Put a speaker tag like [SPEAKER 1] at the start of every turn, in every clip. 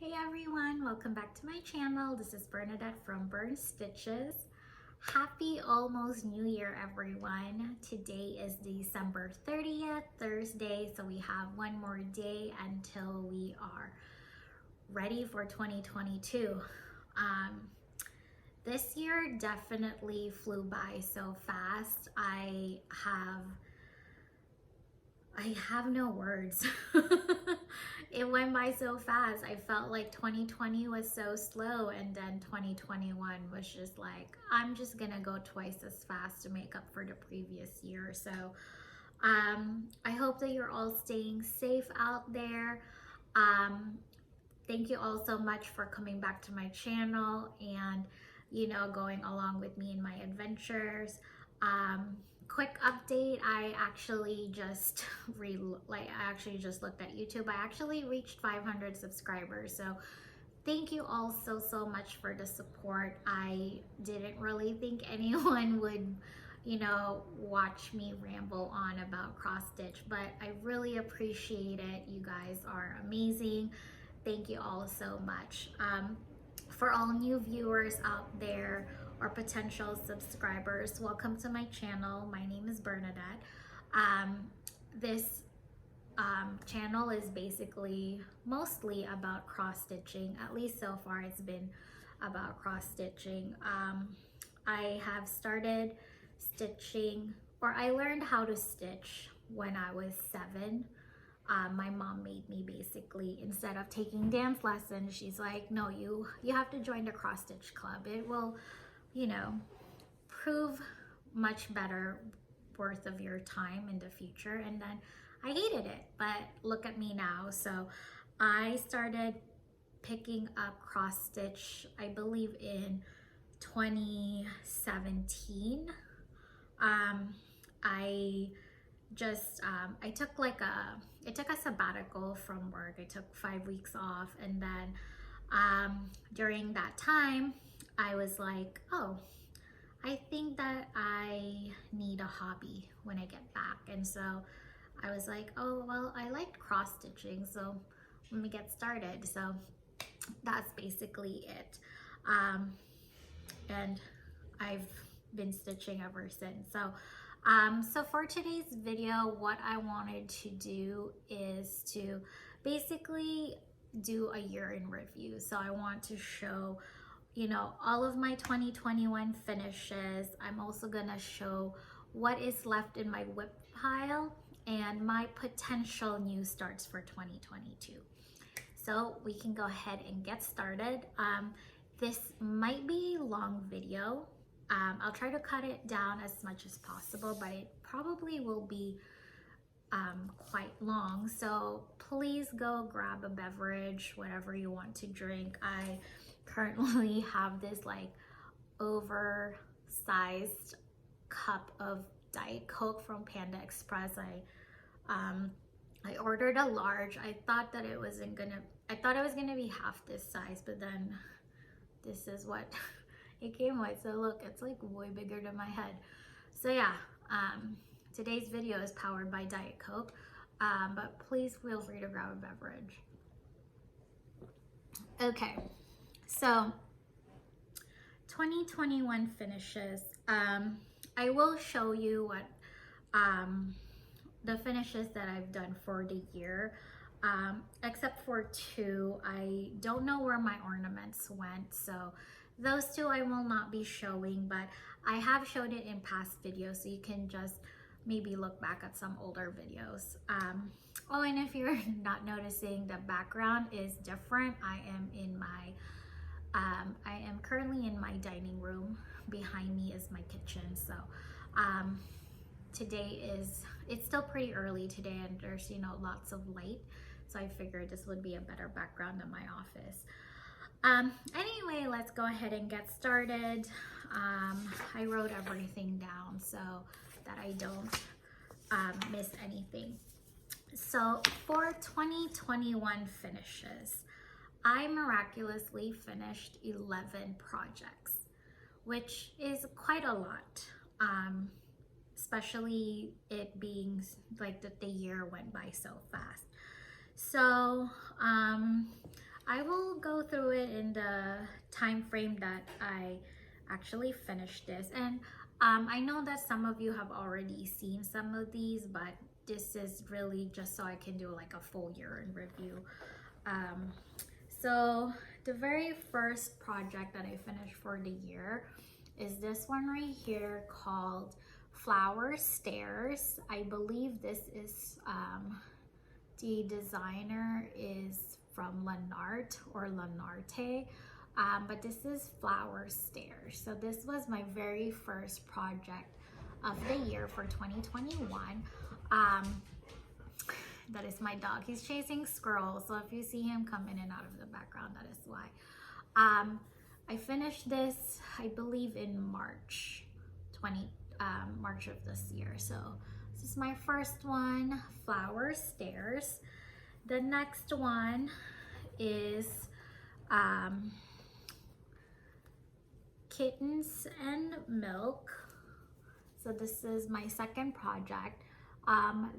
[SPEAKER 1] Hey everyone, welcome back to my channel. This is Bernadette from Burn Stitches. Happy almost New Year everyone. Today is December 30th, Thursday, so we have one more day until we are ready for 2022. This year definitely flew by so fast. I have no words. It went by so fast. I felt like 2020 was so slow, and then 2021 was just like, I'm just gonna go twice as fast to make up for the previous year. So I hope that you're all staying safe out there. Thank you all so much for coming back to my channel and going along with me in my adventures. Quick update, I actually just looked at YouTube. I actually reached 500 subscribers, so thank you all so much for the support. I didn't really think anyone would watch me ramble on about cross stitch, but I really appreciate it. You guys are amazing. Thank you all so much. For all new viewers out there or potential subscribers, welcome to my channel. My name is Bernadette. This channel is basically mostly about cross stitching. At least so far it's been about cross stitching. I have started stitching, or I learned how to stitch when I was 7. My mom made me, basically, instead of taking dance lessons, she's like, no, you have to join the cross stitch club. It will prove much better worth of your time in the future. And then I hated it, but look at me now. So I started picking up cross stitch, I believe in 2017. I took a sabbatical from work. I took 5 weeks off, and then during that time I was like, oh, I think that I need a hobby when I get back. And so I was like, oh, well, I liked cross stitching, so let me get started. So that's basically it. And I've been stitching ever since. So for today's video, what I wanted to do is to basically do a year in review. So I want to show all of my 2021 finishes. I'm also gonna show what is left in my whip pile and my potential new starts for 2022. So we can go ahead and get started. This might be a long video. I'll try to cut it down as much as possible, but it probably will be quite long. So please go grab a beverage, whatever you want to drink. I currently have this like oversized cup of Diet Coke from Panda Express. I ordered a large. I thought it was gonna be half this size, but then this is what it came with. So look, it's like way bigger than my head. So yeah, today's video is powered by Diet Coke, but please feel free to grab a beverage. Okay, so 2021 finishes. I will show you what the finishes that I've done for the year, except for 2. I don't know where my ornaments went, so those 2 I will not be showing, but I have showed it in past videos, so you can just maybe look back at some older videos. Oh, and if you're not noticing, the background is different. I am currently in my dining room. Behind me is my kitchen. So it's still pretty early today, and there's lots of light, so I figured this would be a better background than my office. Anyway, let's go ahead and get started. I wrote everything down so that I don't miss anything. So for 2021 finishes, I miraculously finished 11 projects, which is quite a lot, especially it being like that the year went by so fast. So I will go through it in the time frame that I actually finished this. And I know that some of you have already seen some of these, but this is really just so I can do like a full year in review. So the very first project that I finished for the year is this one right here called Flower Stairs. I believe this is, the designer is from Lanarte or Lanarte, but this is Flower Stairs. So this was my very first project of the year for 2021. That is my dog. He's chasing squirrels, so if you see him come in and out of the background, that is why. I finished this, I believe, in March of this year. So this is my first one, Flower Stairs. The next one is Kittens and Milk. So this is my second project.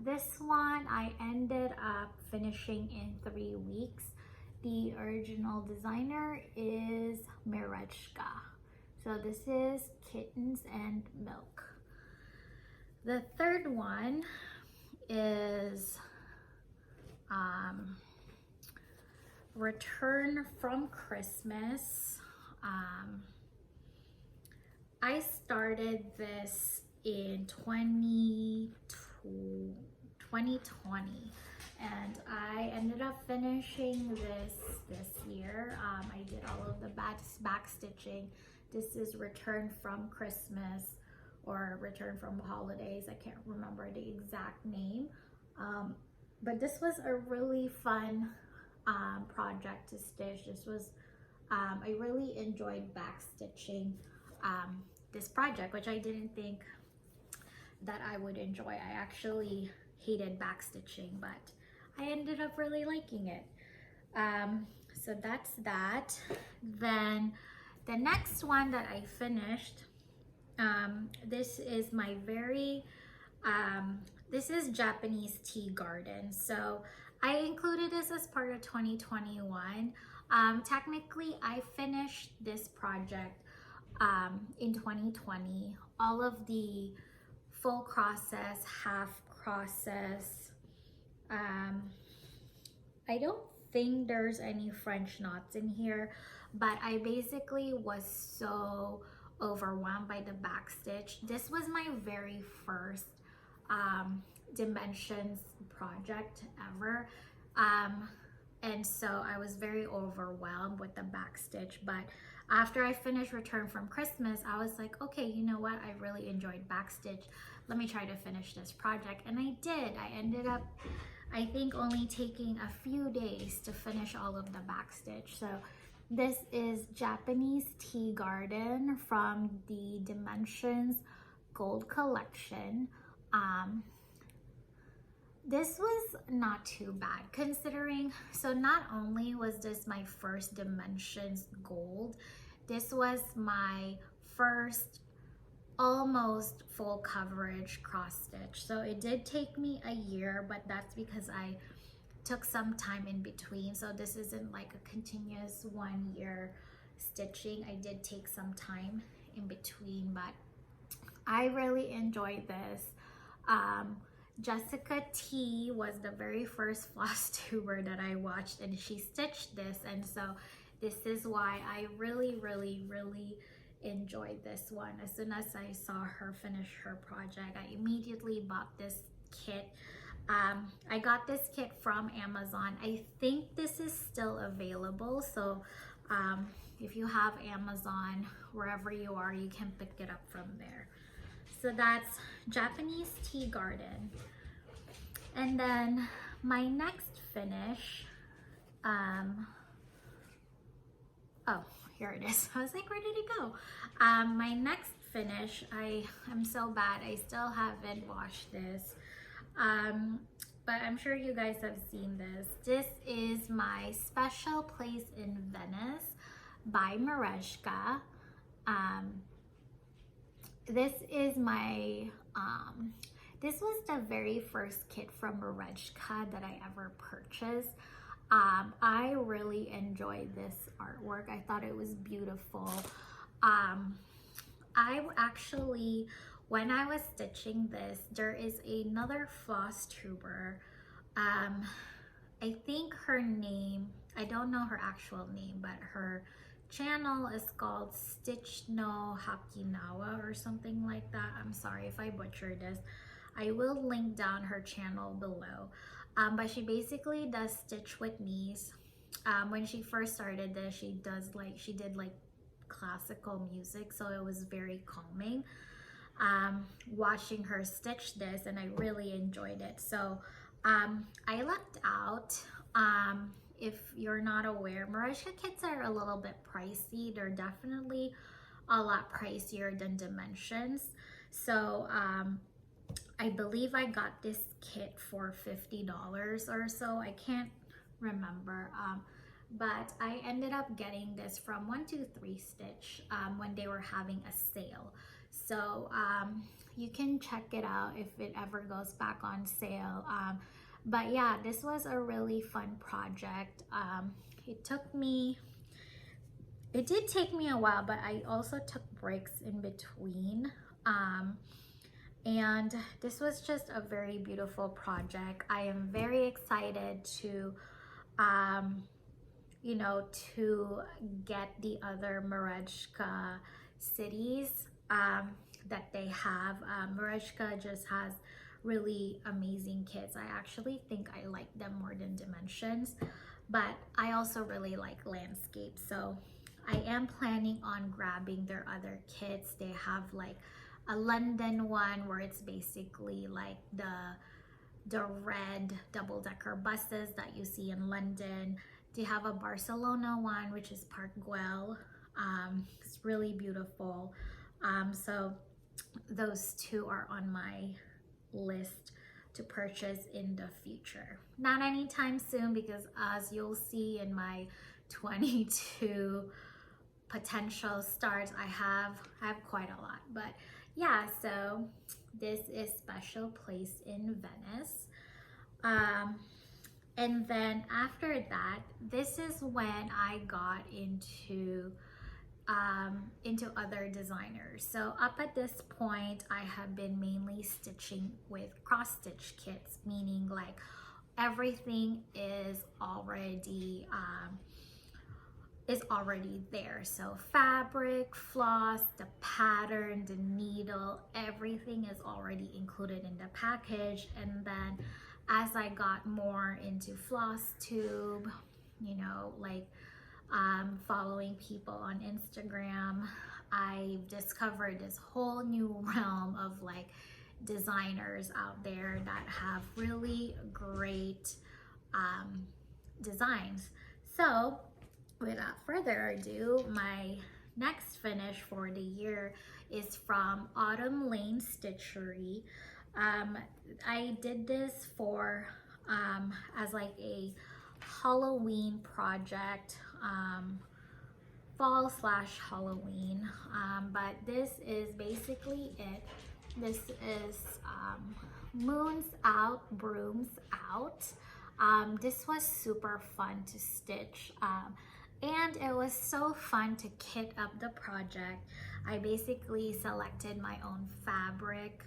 [SPEAKER 1] This one I ended up finishing in 3 weeks. The original designer is Mirechka. So this is Kittens and Milk. The third one is Return from Christmas. I started this in 2020 and I ended up finishing this year. I did all of the back stitching. This is Return from Christmas or Return from Holidays. I can't remember the exact name, but this was a really fun project to stitch. This was I really enjoyed back stitching this project, which I didn't think that I would enjoy. I actually hated back stitching, but I ended up really liking it. So that's that. Then the next one that I finished, this is my very this is Japanese Tea Garden. So I included this as part of 2021. Technically I finished this project in 2020. All of the full crosses, half crosses. I don't think there's any French knots in here, but I basically was so overwhelmed by the back stitch. This was my very first dimensions project ever. And so I was very overwhelmed with the back stitch, but after I finished Return from Christmas, I was like, okay, you know what? I really enjoyed back stitch. Let me try to finish this project. And I did. I ended up, I think, only taking a few days to finish all of the back stitch. So this is Japanese Tea Garden from the Dimensions Gold Collection. This was not too bad considering, so not only was this my first Dimensions Gold, this was my first almost full coverage cross stitch. So it did take me a year, but that's because I took some time in between. So this isn't like a continuous 1 year stitching. I did take some time in between, but I really enjoyed this. Jessica T was the very first Flosstuber that I watched, and she stitched this, and so this is why I really enjoyed this one. As soon as I saw her finish her project, I immediately bought this kit. I got this kit from Amazon. I think this is still available, so if you have Amazon, wherever you are, you can pick it up from there. So that's Japanese Tea Garden. And then my next finish, oh, here it is. I was like, where did it go? My next finish, I'm so bad. I still haven't washed this. But I'm sure you guys have seen this. This is my Special Place in Venice by Mirechka. This is my, this was the very first kit from Mirechka that I ever purchased. I really enjoyed this artwork. I thought it was beautiful. I actually, when I was stitching this, there is another Flosstuber. I think her name, I don't know her actual name, but her channel is called Stitch no Hakinawa or something like that. I'm sorry if I butchered this. I will link down her channel below. But she basically does stitch with knees. When she first started this, she did like classical music, so it was very calming watching her stitch this, and I really enjoyed it. So I left out, if you're not aware, Marushka kits are a little bit pricey. They're definitely a lot pricier than Dimensions. So I believe I got this kit for $50 or so. I can't remember. But I ended up getting this from 123 Stitch when they were having a sale. So you can check it out if it ever goes back on sale. But yeah, this was a really fun project. It did take me a while, but I also took breaks in between. And this was just a very beautiful project. I am very excited to you know, to get the other Marushka cities that they have. Marushka just has really amazing kits. I actually think I like them more than Dimensions, but I also really like landscape. So I am planning on grabbing their other kits. They have like a London one where it's basically like the red double-decker buses that you see in London. They have a Barcelona one, which is Park Güell. It's really beautiful. So those two are on my list to purchase in the future. Not anytime soon, because as you'll see in my 22 potential starts, I have quite a lot. But yeah, so this is Special Place in Venice. And then after that, this is when I got into other designers. So up at this point, I have been mainly stitching with cross stitch kits, meaning like everything is already there. So fabric, floss, the pattern, the needle, everything is already included in the package. And then as I got more into Flosstube, you know, like following people on Instagram, I discovered this whole new realm of like designers out there that have really great designs. So without further ado, my next finish for the year is from Autumn Lane Stitchery. I did this for as like a Halloween project, fall/Halloween, but this is basically it. This is Moons Out, Brooms Out. This was super fun to stitch, and it was so fun to kit up the project. I basically selected my own fabric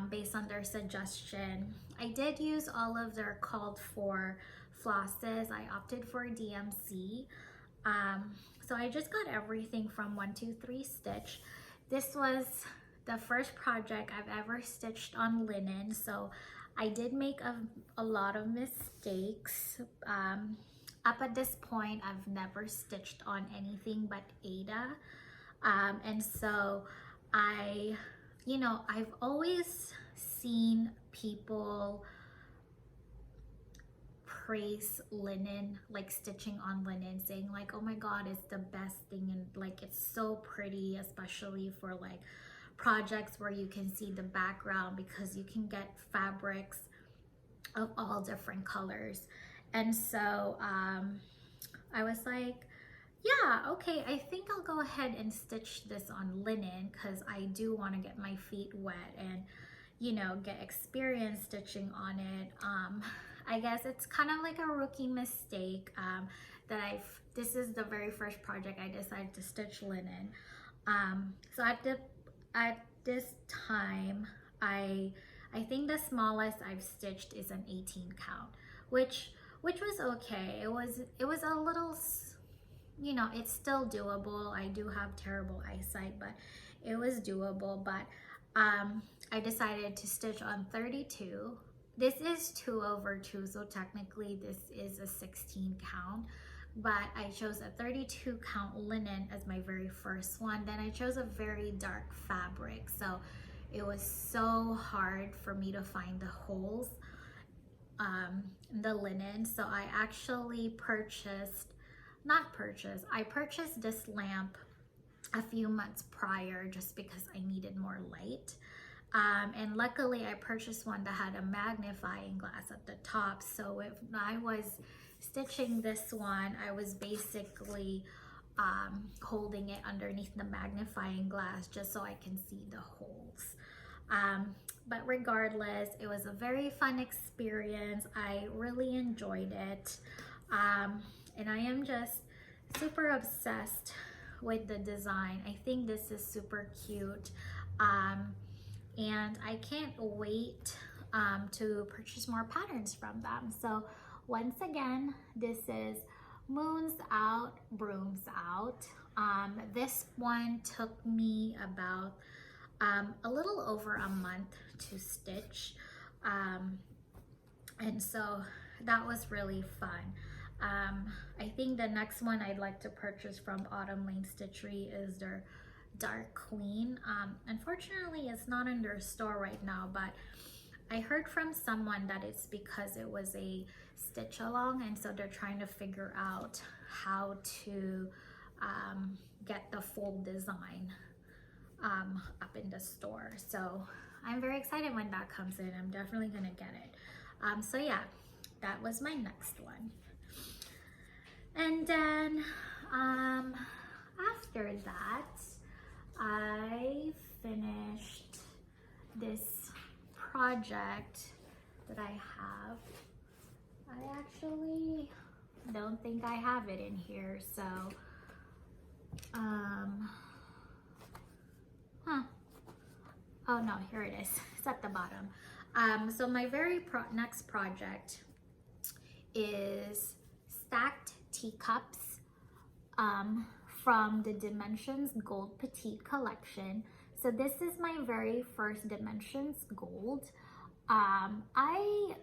[SPEAKER 1] based on their suggestion. I did use all of their called for flosses. I opted for DMC. So I just got everything from 123 Stitch. This was the first project I've ever stitched on linen, so I did make a lot of mistakes. Up at this point, I've never stitched on anything but Aida. And so I've always seen people praise linen, like stitching on linen, saying like, oh my god, it's the best thing, and like it's so pretty, especially for like projects where you can see the background, because you can get fabrics of all different colors. And so I was like, yeah, okay, I think I'll go ahead and stitch this on linen, because I do want to get my feet wet and, you know, get experience stitching on it. I guess it's kind of like a rookie mistake this is the very first project I decided to stitch linen. So at this time, I think the smallest I've stitched is an 18 count, which was okay. It was a little, you know, it's still doable. I do have terrible eyesight, but it was doable. But I decided to stitch on 32. This is 2/2, so technically this is a 16 count, but I chose a 32 count linen as my very first one. Then I chose a very dark fabric, so it was so hard for me to find the holes in the linen. So I actually I purchased this lamp a few months prior just because I needed more light. And luckily I purchased one that had a magnifying glass at the top. So if I was stitching this one, I was basically holding it underneath the magnifying glass just so I can see the holes. But regardless, it was a very fun experience. I really enjoyed it. And I am just super obsessed with the design. I think this is super cute. And I can't wait to purchase more patterns from them. So once again, this is Moons Out, Brooms Out. This one took me about a little over a month to stitch. And so that was really fun. I think the next one I'd like to purchase from Autumn Lane Stitchery is their Dark Queen. Unfortunately, it's not in their store right now, but I heard from someone that it's because it was a stitch along, and so they're trying to figure out how to get the full design up in the store. So I'm very excited when that comes in. I'm definitely gonna get it. So yeah, that was my next one. And then after that, I finished this project that I have. I actually don't think I have it in here, so oh no, here it is. It's at the bottom. So my very next project is stacked teacups from the Dimensions Gold Petite collection. So this is my very first Dimensions Gold. I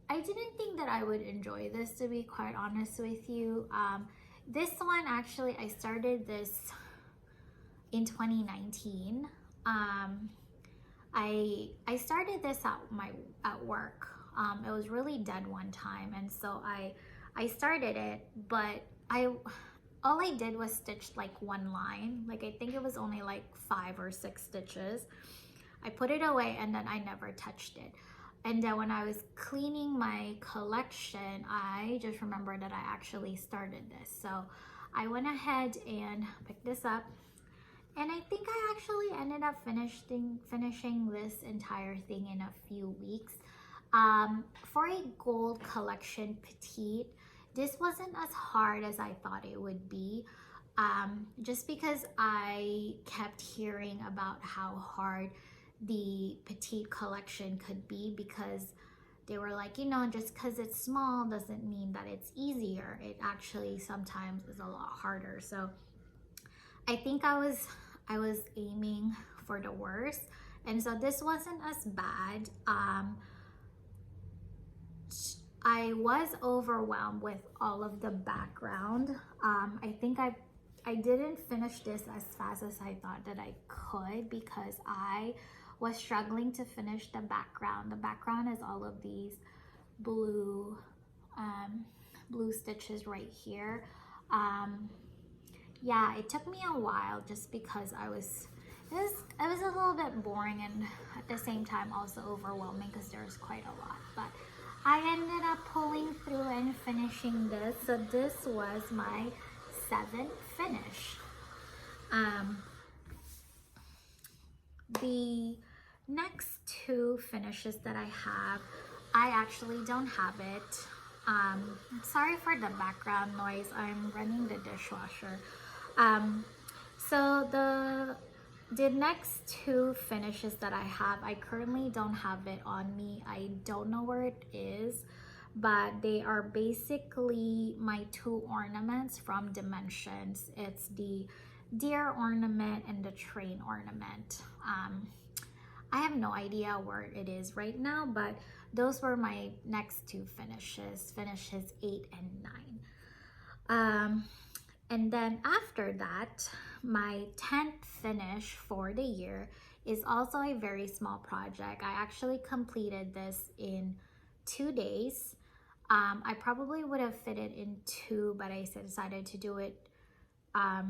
[SPEAKER 1] didn't think that I would enjoy this, to be quite honest with you. This one, actually, I started this in 2019. I started this at work. It was really dead one time, and so I started it, but all I did was stitch like one line. Like, I think it was only like 5 or 6 stitches. I put it away and then I never touched it. And then when I was cleaning my collection, I just remembered that I actually started this. So I went ahead and picked this up, and I think I actually ended up finishing this entire thing in a few weeks. For a gold collection petite, this wasn't as hard as I thought it would be, just because I kept hearing about how hard the petite collection could be, because they were like, you know, just because it's small doesn't mean that it's easier. It actually sometimes is a lot harder. So I think I was aiming for the worst, and so this wasn't as bad. I was overwhelmed with all of the background. I think I didn't finish this as fast as I thought that I could, because I was struggling to finish the background. The background is all of these blue stitches right here. Yeah, it took me a while just because it was a little bit boring, and at the same time also overwhelming because there's quite a lot. But I ended up pulling through and finishing this. So this was my 7th finish. The next 2 finishes that I have, I actually don't have it. Sorry for the background noise. I'm running the dishwasher. So the next two finishes that I have, I currently don't have it on me. I don't know where it is, but they are basically my two ornaments from Dimensions. It's the deer ornament and the train ornament. I have no idea where it is right now, but those were my next two finishes 8 and 9. And then after that, my 10th finish for the year is also a very small project. I actually completed this in 2 days. I probably would have fit it in 2, but I decided to do it. I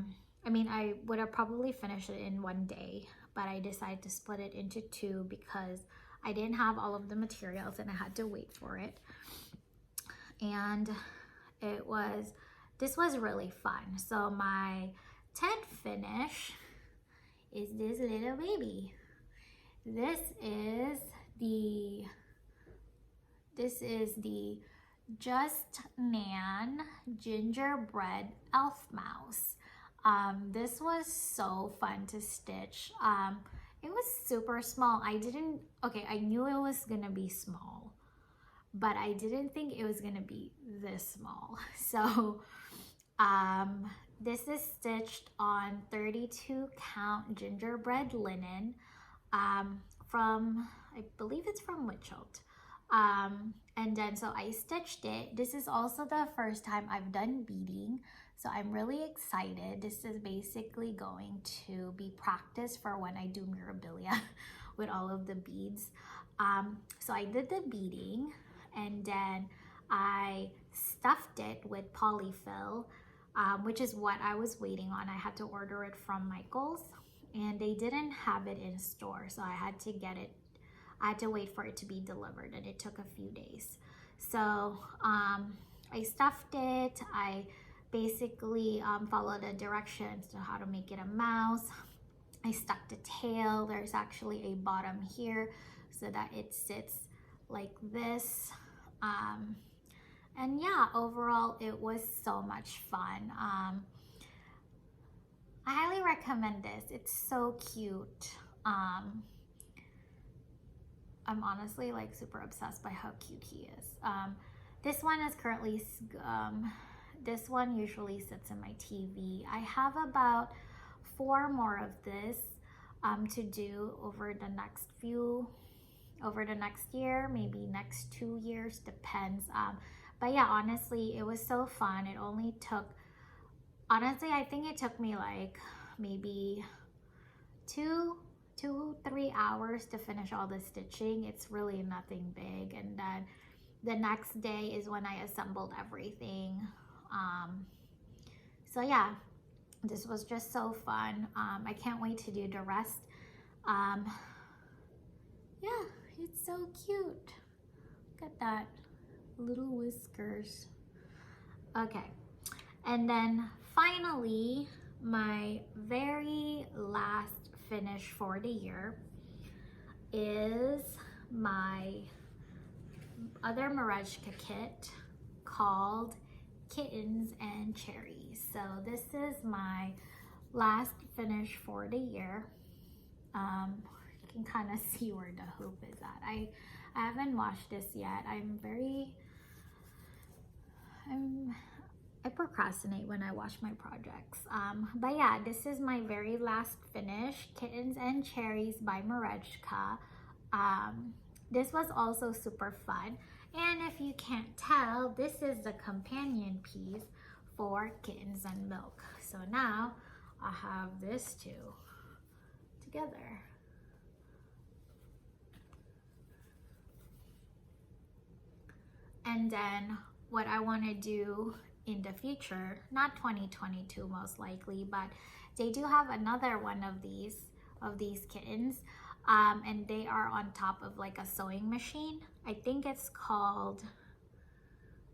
[SPEAKER 1] would have probably finished it in 1 day, but I decided to split it into 2 because I didn't have all of the materials and I had to wait for it. And this was really fun. So my 10th finish is this little baby. This is the Just Nan gingerbread elf mouse. This was so fun to stitch. It was super small. I knew it was gonna be small, but I didn't think it was gonna be this small. So this is stitched on 32 count gingerbread linen from, I believe it's from Witchelt. And then so I stitched it. This is also the first time I've done beading, so I'm really excited. This is basically going to be practice for when I do Mirabilia with all of the beads. So I did the beading, and then I stuffed it with polyfill, which is what I was waiting on. I had to order it from Michael's, and they didn't have it in store, so I had to get it. I had to wait for it to be delivered, and it took a few days. So I stuffed it. I basically followed the directions to how to make it a mouse. I stuck the tail. There's actually a bottom here so that it sits like this. And yeah, overall it was so much fun. I highly recommend this. It's so cute. I'm honestly like super obsessed by how cute he is. This one is currently, this one usually sits in my TV. I have about 4 more of this to do over the next year, maybe next 2 years, depends. But yeah, honestly, it was so fun. It only took, honestly, I think it took me like maybe 2-3 hours to finish all the stitching. It's really nothing big. And then the next day is when I assembled everything. So yeah, this was just so fun. I can't wait to do the rest. Yeah, it's so cute. Look at that, little whiskers. Okay, and then finally, my very last finish for the year is my other Marejka kit called Kittens and Cherries. So this is my last finish for the year. You can kind of see where the hoop is at. I haven't washed this yet. I procrastinate when I wash my projects. But yeah, this is my very last finish, Kittens and Cherries by Marejka. This was also super fun. And if you can't tell, this is the companion piece for Kittens and Milk. So now I have this two together. And then what I want to do in the future, not 2022 most likely, but they do have another one of these kittens, and they are on top of like a sewing machine. I think it's called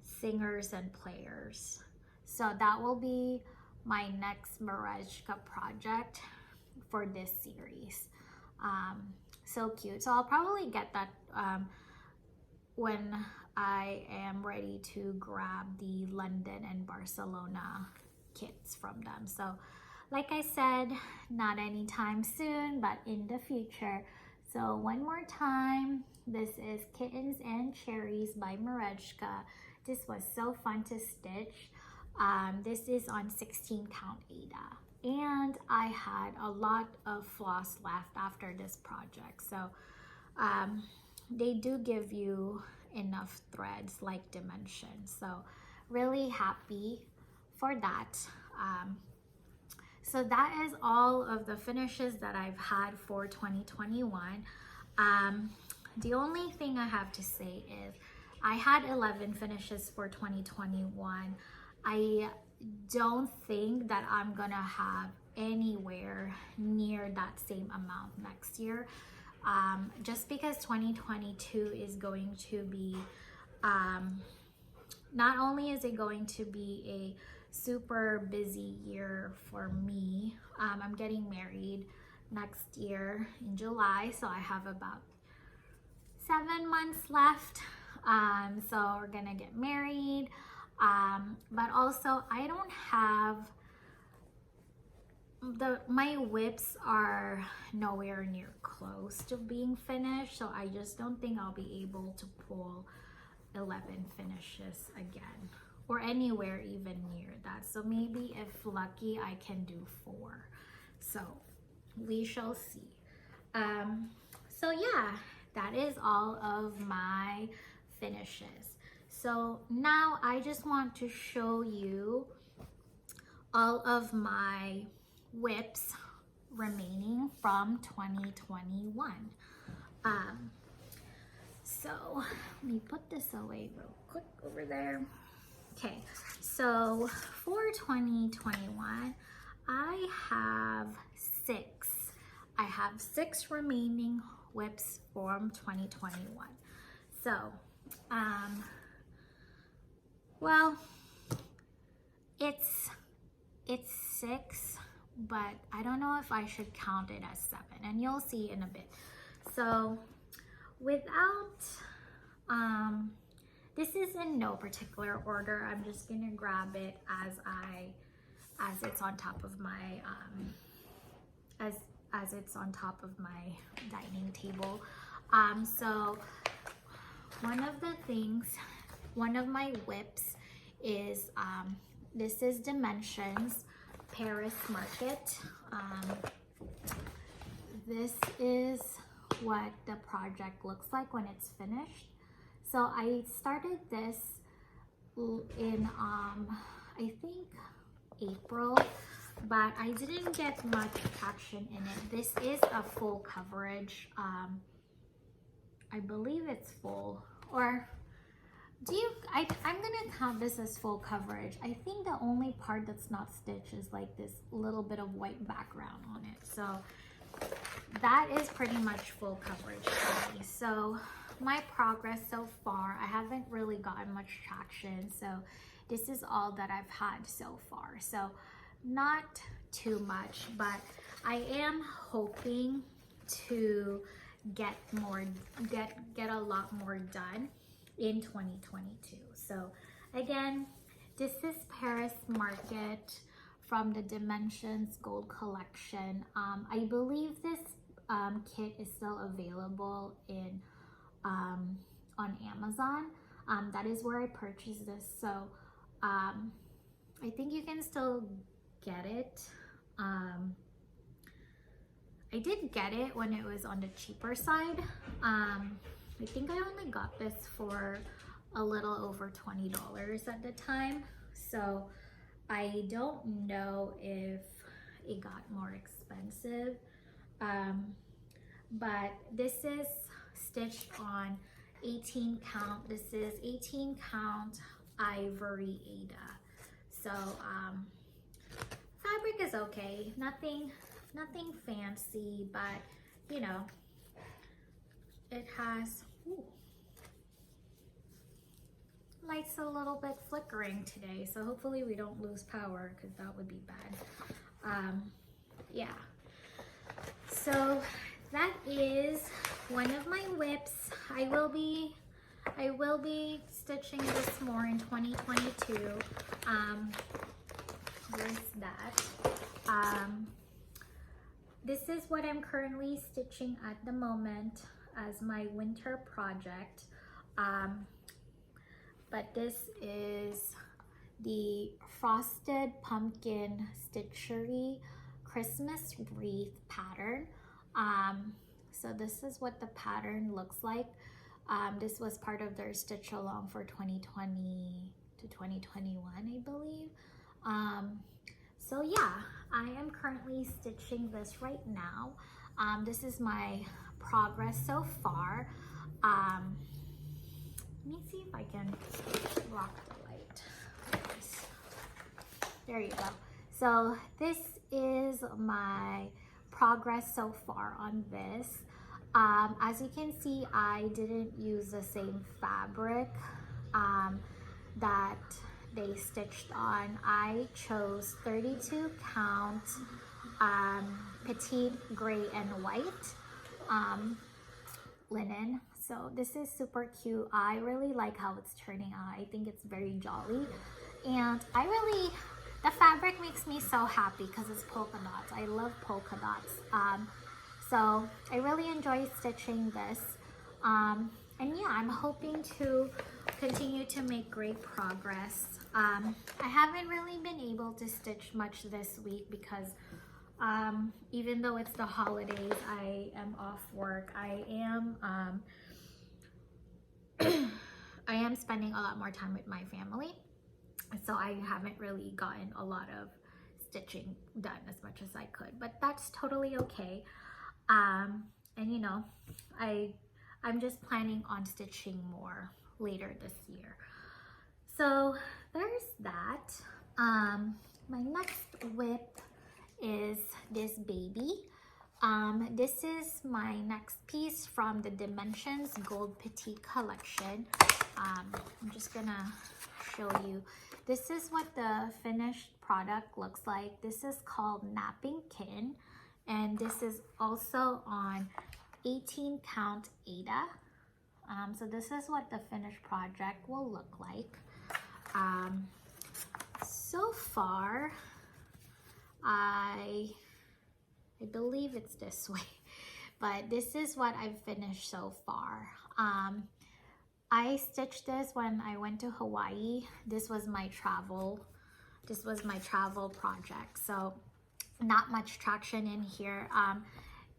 [SPEAKER 1] Singers and Players. So that will be my next Marejka project for this series. So cute. So I'll probably get that when I am ready to grab the London and Barcelona kits from them. So like I said, not anytime soon, but in the future. So one more time, this is Kittens and Cherries by Marechka. This was so fun to stitch. This is on 16 count Aida. And I had a lot of floss left after this project. So they do give you enough threads like dimensions. So really happy for that. So that is all of the finishes that I've had for 2021. The only thing I have to say is I had 11 finishes for 2021. I don't think that I'm gonna have anywhere near that same amount next year. Just because 2022 is going to be, not only is it going to be a super busy year for me, I'm getting married next year in July, so I have about 7 months left. So we're gonna get married, but also I don't have my whips are nowhere near close to being finished, so I just don't think I'll be able to pull 11 finishes again, or anywhere even near that. So maybe if lucky, I can do 4. So we shall see. So yeah, that is all of my finishes. So now I just want to show you all of my whips remaining from 2021. So let me put this away real quick over there. Okay, so for 2021, I have 6. I have 6 remaining whips from 2021. So, well, it's 6, but I don't know if I should count it as 7, and you'll see in a bit. So without, this is in no particular order. I'm just gonna grab it as it's on top of my, as it's on top of my dining table. So one of my whips is, this is Dimensions Paris Market. This is what the project looks like when it's finished. So I started this in I think April, but I didn't get much traction in it. This is a full coverage. I believe it's full, or I'm gonna count this as full coverage. I think the only part that's not stitched is like this little bit of white background on it. So that is pretty much full coverage for me. So my progress so far, I haven't really gotten much traction. So this is all that I've had so far. So not too much, but I am hoping to get a lot more done in 2022. So again, this is Paris Market from the Dimensions Gold Collection. I believe this kit is still available in on Amazon. That is where I purchased this. So I think you can still get it. I did get it when it was on the cheaper side. I think I only got this for a little over $20 at the time. So I don't know if it got more expensive. But this is stitched on 18 count. This is 18 count ivory Aida. So fabric is okay. Nothing fancy, but you know, it has, ooh, light's a little bit flickering today, so hopefully we don't lose power, because that would be bad. Yeah, so that is one of my whips. I will be I will be stitching this more in 2022. Where's that? This is what I'm currently stitching at the moment as my winter project. But this is the Frosted Pumpkin Stitchery Christmas Wreath pattern. So this is what the pattern looks like. This was part of their stitch along for 2020 to 2021, I believe. So yeah, I am currently stitching this right now. This is my progress so far. Let me see if I can rock the light. There you go. So this is my progress so far on this. As you can see, I didn't use the same fabric that they stitched on. I chose 32 count petite gray and white linen. So this is super cute. I really like how it's turning out. I think it's very jolly, and the fabric makes me so happy because it's polka dots. I love polka dots. So I really enjoy stitching this. And yeah, I'm hoping to continue to make great progress. I haven't really been able to stitch much this week because even though it's the holidays, I am off work. I am spending a lot more time with my family. So I haven't really gotten a lot of stitching done as much as I could, but that's totally okay. And you know, I'm just planning on stitching more later this year. So there's that. My next whip is this baby. This is my next piece from the Dimensions Gold Petite collection. I'm just gonna show you. This is what the finished product looks like. This is called Napping Kitten, and this is also on 18 count Aida. So this is what the finished project will look like. So far, I believe it's this way, but this is what I've finished so far. I stitched this when I went to Hawaii. This was my travel project. So not much traction in here.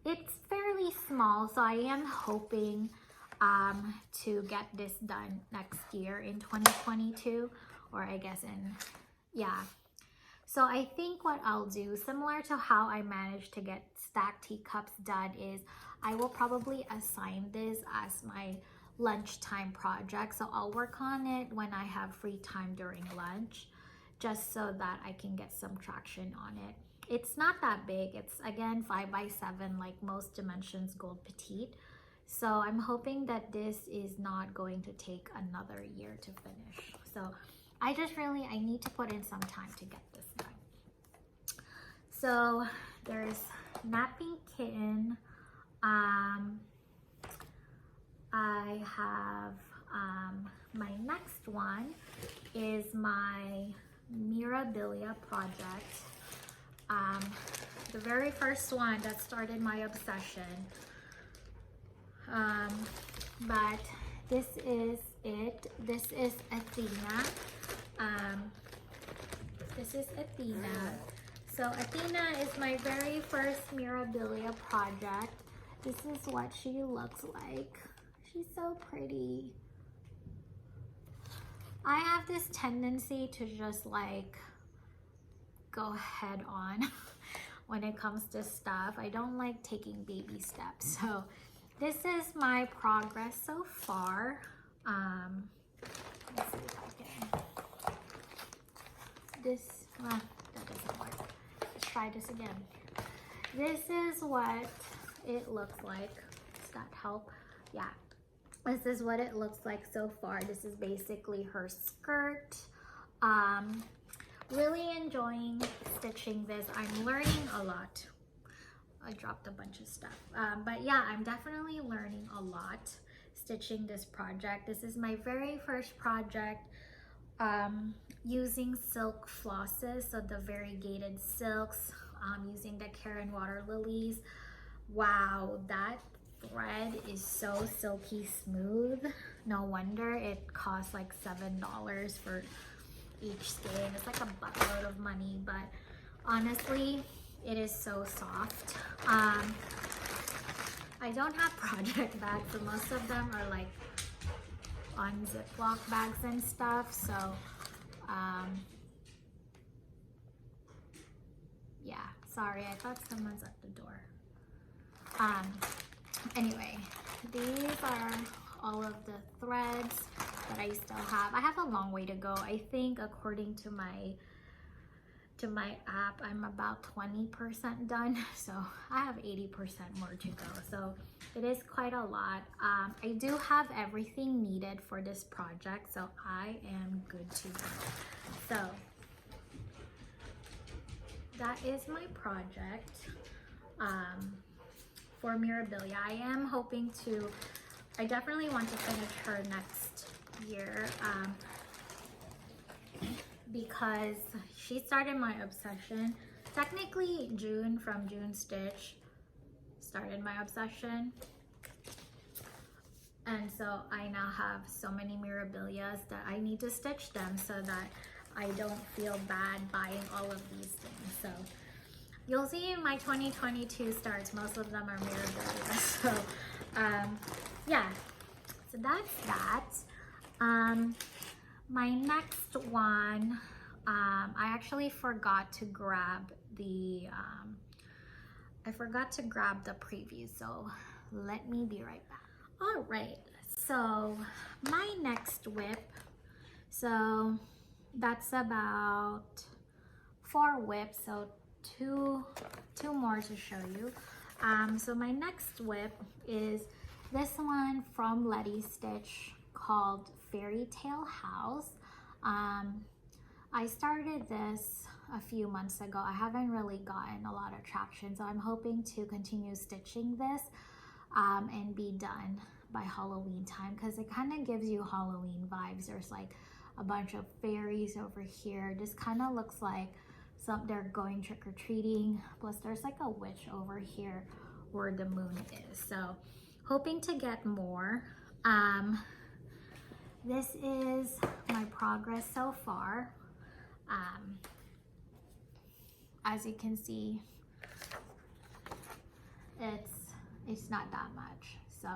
[SPEAKER 1] It's fairly small, so I am hoping to get this done next year in 2022, or I guess yeah. So I think what I'll do, similar to how I managed to get stacked teacups done, is I will probably assign this as my lunchtime project. So I'll work on it when I have free time during lunch, just so that I can get some traction on it. It's not that big. It's again 5x7 like most Dimensions Gold Petite. So I'm hoping that this is not going to take another year to finish. So I need to put in some time to get this done. So there's Napping Kitten. I have my next one is my Mirabilia project. The very first one that started my obsession. But this is it. This is Athena. This is Athena. So Athena is my very first Mirabilia project. This is what she looks like. She's so pretty. I have this tendency to just like go head on when it comes to stuff. I don't like taking baby steps. So this is my progress so far. Let's see if I can. That doesn't work. Let's try this again. This is what it looks like. Does that help? Yeah. This is what it looks like so far. This is basically her skirt. Really enjoying stitching this. I'm learning a lot. I dropped a bunch of stuff. But yeah, I'm definitely learning a lot stitching this project. This is my very first project using silk flosses, so the variegated silks, using the Karen water lilies. Wow, that thread is so silky smooth. No wonder it costs like $7 for each skein. It's like a buttload of money, but honestly, it is so soft. I don't have project bags, so most of them are like on Ziploc bags and stuff. So yeah, sorry, I thought someone's at the door. Anyway, these are all of the threads that I still have. I have a long way to go. I think according to my app, I'm about 20% done, so I have 80% more to go. So it is quite a lot. I do have everything needed for this project, so I am good to go. So that is my project for Mirabilia. I am hoping to, I definitely want to finish her next year because she started my obsession. Technically June, from June Stitch started my obsession. And so I now have so many Mirabilias that I need to stitch them so that I don't feel bad buying all of these things. So you'll see in my 2022 starts, most of them are Mirabilia. So yeah, so that's that. My next one, I actually forgot to grab the preview, so let me be right back. All right, so my next whip, so that's about 4 whips, so two more to show you. So my next whip is this one from Letty Stitch called Fairy Tale House. I started this a few months ago. I haven't really gotten a lot of traction, so I'm hoping to continue stitching this and be done by Halloween time, because it kind of gives you Halloween vibes. There's like a bunch of fairies over here. This kind of looks like they're going trick-or-treating, plus there's like a witch over here where the moon is. So hoping to get more. This is my progress so far. As you can see, it's not that much. So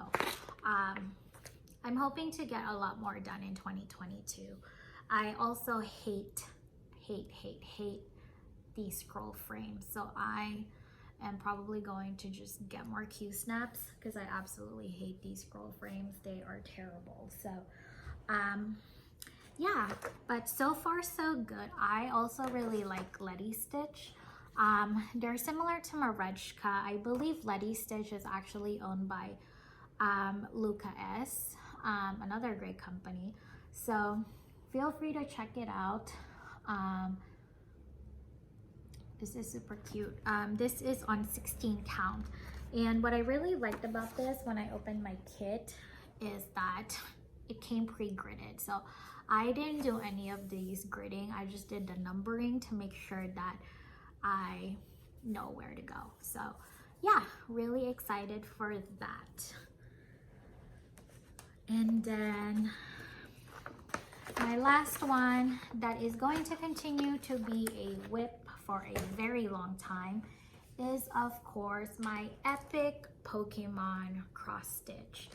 [SPEAKER 1] I'm hoping to get a lot more done in 2022. I also hate these scroll frames, so I am probably going to just get more Q snaps because I absolutely hate these scroll frames. They are terrible. So yeah, but so far so good. I also really like Letty Stitch. They're similar to Marechka. I believe Letty Stitch is actually owned by Luca S, another great company. So feel free to check it out. This is super cute. This is on 16 count. And what I really liked about this when I opened my kit is that it came pre-gridded. So I didn't do any of these gridding. I just did the numbering to make sure that I know where to go. So yeah, really excited for that. And then my last one that is going to continue to be a whip for a very long time is, of course, my epic Pokemon cross stitch.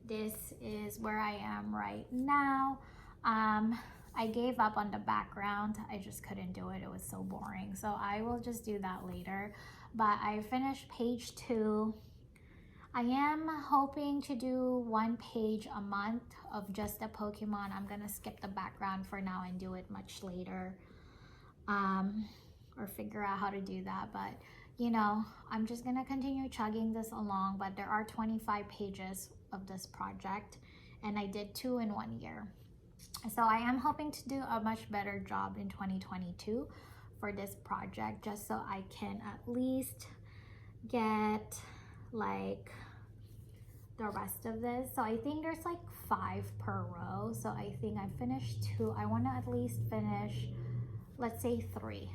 [SPEAKER 1] This is where I am right now. I gave up on the background. I just couldn't do it. It was so boring. So I will just do that later. But I finished page 2. I am hoping to do 1 page a month of just a Pokemon. I'm gonna skip the background for now and do it much later. Or figure out how to do that. But you know, I'm just gonna continue chugging this along. But there are 25 pages of this project, and I did 2 in 1 year. So I am hoping to do a much better job in 2022 for this project, just so I can at least get like the rest of this. So I think there's like 5 per row. So I think I finished 2. I want to at least finish, let's say 3.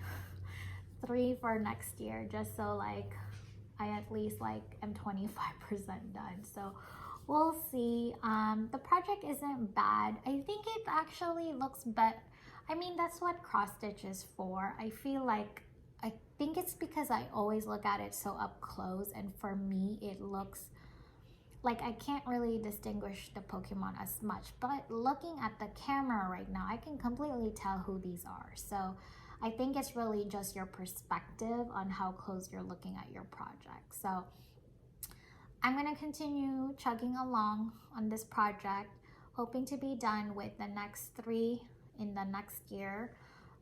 [SPEAKER 1] 3 for next year, just so like I at least like am 25% done. So we'll see. The project isn't bad. I think it actually looks better. I mean, that's what cross stitch is for. I feel like, I think it's because I always look at it so up close, and for me it looks like I can't really distinguish the Pokemon as much, but looking at the camera right now, I can completely tell who these are. So I think it's really just your perspective on how close you're looking at your project. So I'm gonna continue chugging along on this project, hoping to be done with the next 3 in the next year,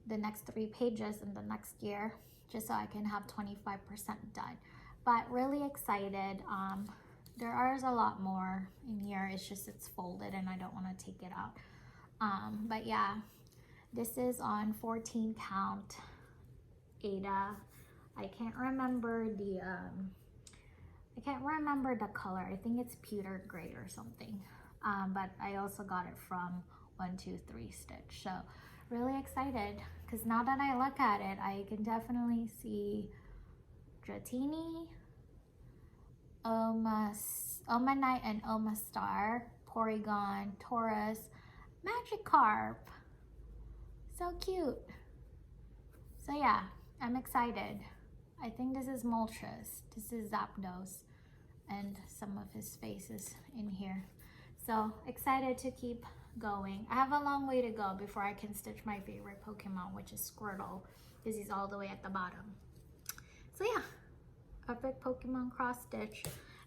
[SPEAKER 1] the next 3 pages in the next year, just so I can have 25% done. But really excited. There is a lot more in here. It's just it's folded and I don't want to take it out. But yeah, this is on 14 count Ada. I can't remember the color. I think it's pewter gray or something. But I also got it from 123 Stitch. So really excited, because now that I look at it, I can definitely see Dratini, Omanite and Omastar, Porygon, Taurus, Magikarp. So cute. So yeah, I'm excited. I think this is Moltres. This is Zapdos. And some of his faces in here. So excited to keep going. I have a long way to go before I can stitch my favorite Pokemon, which is Squirtle, because he's all the way at the bottom. So yeah, epic Pokemon cross stitch.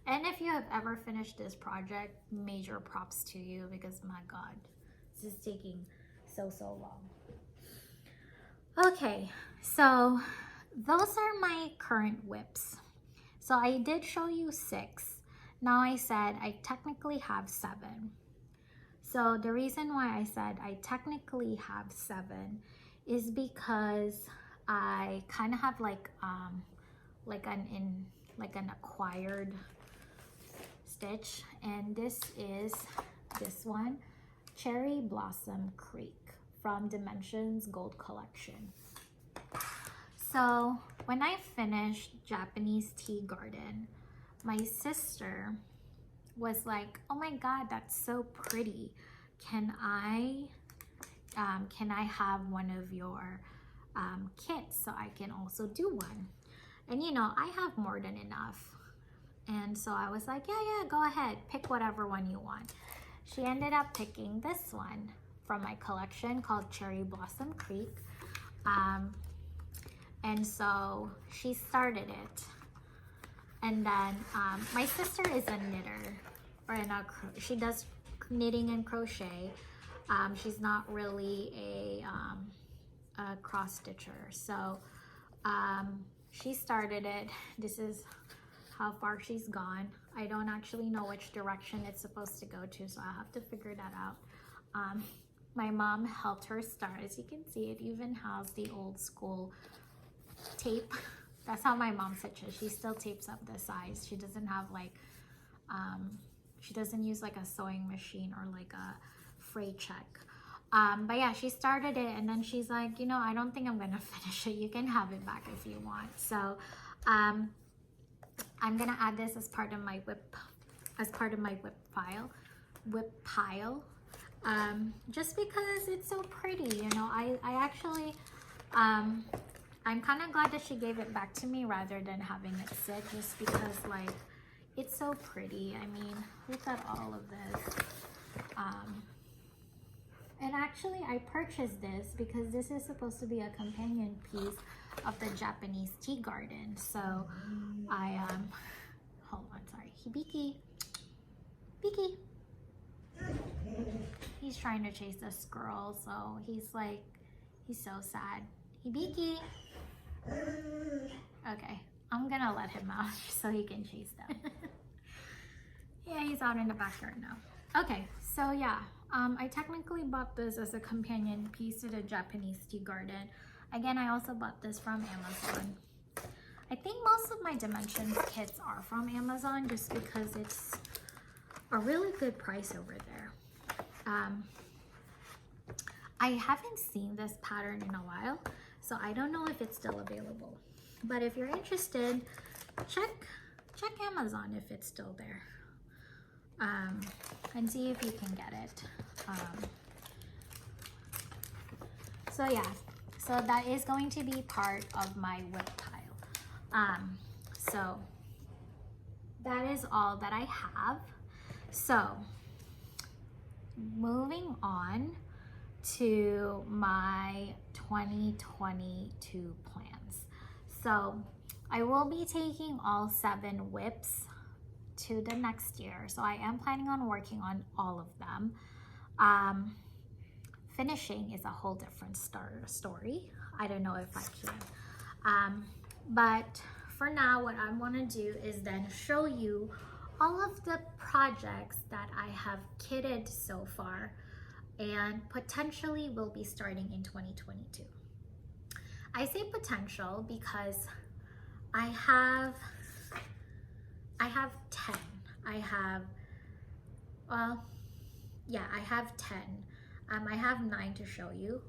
[SPEAKER 1] And if you have ever finished this project, major props to you, because my god, this is taking so long. Okay, so those are my current whips. So I did show you 6. Now I said I technically have 7. So the reason why I said I technically have 7 is because I kind of have like an acquired stitch, and this is this one, Cherry Blossom Creek from Dimensions Gold Collection. So when I finished Japanese Tea Garden, my sister was like, oh my god, that's so pretty. Can I have one of your kits so I can also do one? And you know, I have more than enough. And so I was like, yeah, go ahead, pick whatever one you want. She ended up picking this one from my collection called Cherry Blossom Creek. And so she started it. And then my sister is a knitter, she does knitting and crochet. She's not really a cross stitcher. So she started it. This is how far she's gone. I don't actually know which direction it's supposed to go to, so I have to figure that out. My mom helped her start. As you can see, it even has the old school tape. That's how my mom stitches. She still tapes up the sides. She doesn't have like, she doesn't use like a sewing machine or like a fray check. But yeah, she started it, and then she's like, you know, I don't think I'm gonna finish it. You can have it back if you want. So I'm gonna add this as part of my whip pile. Just because it's so pretty, you know. I actually I'm kind of glad that she gave it back to me rather than having it sit, just because like it's so pretty. I mean, look at all of this. And actually I purchased this because this is supposed to be a companion piece of the Japanese Tea Garden. So I hold on, sorry, Hibiki, he's trying to chase a squirrel, so he's so sad. Hibiki. Okay, I'm gonna let him out so he can chase them. Yeah, he's out in the backyard now. Okay, so yeah, I technically bought this as a companion piece to the Japanese Tea Garden. Again, I also bought this from Amazon. I think most of my Dimensions kits are from Amazon, just because it's a really good price over there. I haven't seen this pattern in a while, so I don't know if it's still available. But if you're interested, check Amazon if it's still there, and see if you can get it. So yeah, so that is going to be part of my whip pile. So that is all that I have. So moving on to my 2022 plans. So I will be taking all 7 whips to the next year. So I am planning on working on all of them. Finishing is a whole different story. I don't know if I can. But for now, what I want to do is then show you all of the projects that I have kitted so far and potentially will be starting in 2022. I say potential because I have 10. I have 10. I have 9 to show you.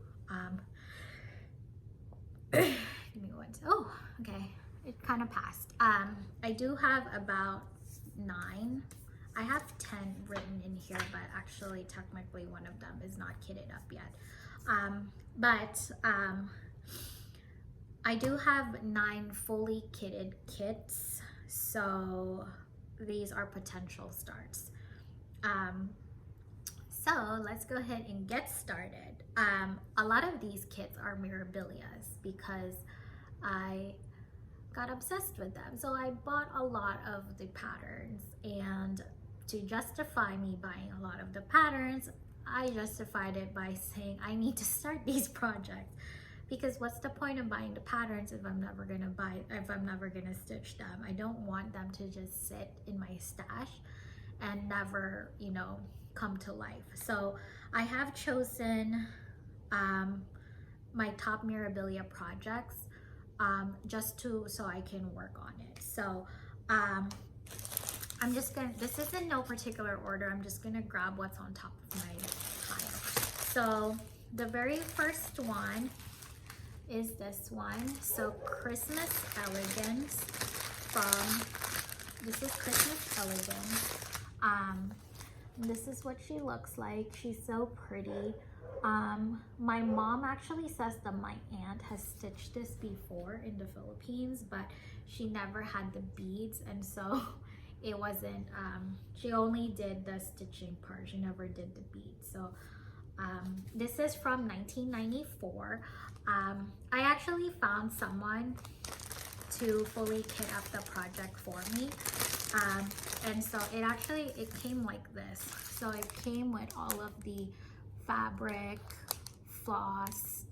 [SPEAKER 1] Give me one. Oh, okay. It kind of passed. I do have about 9. I have 10 written in here, but actually technically one of them is not kitted up yet. I do have 9 fully kitted kits, so these are potential starts. So let's go ahead and get started. A lot of these kits are mirabilias because I got obsessed with them. So I bought a lot of the patterns, and to justify me buying a lot of the patterns, I justified it by saying I need to start these projects, because what's the point of buying the patterns if I'm never gonna stitch them? I don't want them to just sit in my stash and never, you know, come to life. So I have chosen my top mirabilia projects so I can work on it. So I'm just gonna, this is in no particular order, I'm just gonna grab what's on top of my pile. So the very first one is this one. So Christmas Elegance this is Christmas Elegance. This is what she looks like. She's so pretty. My mom actually says that my aunt has stitched this before in the Philippines, but she never had the beads, and so it wasn't, she only did the stitching part. She never did the beads. So this is from 1994. I actually found someone to fully kit up the project for me. And so it came like this. So it came with all of the fabric, floss,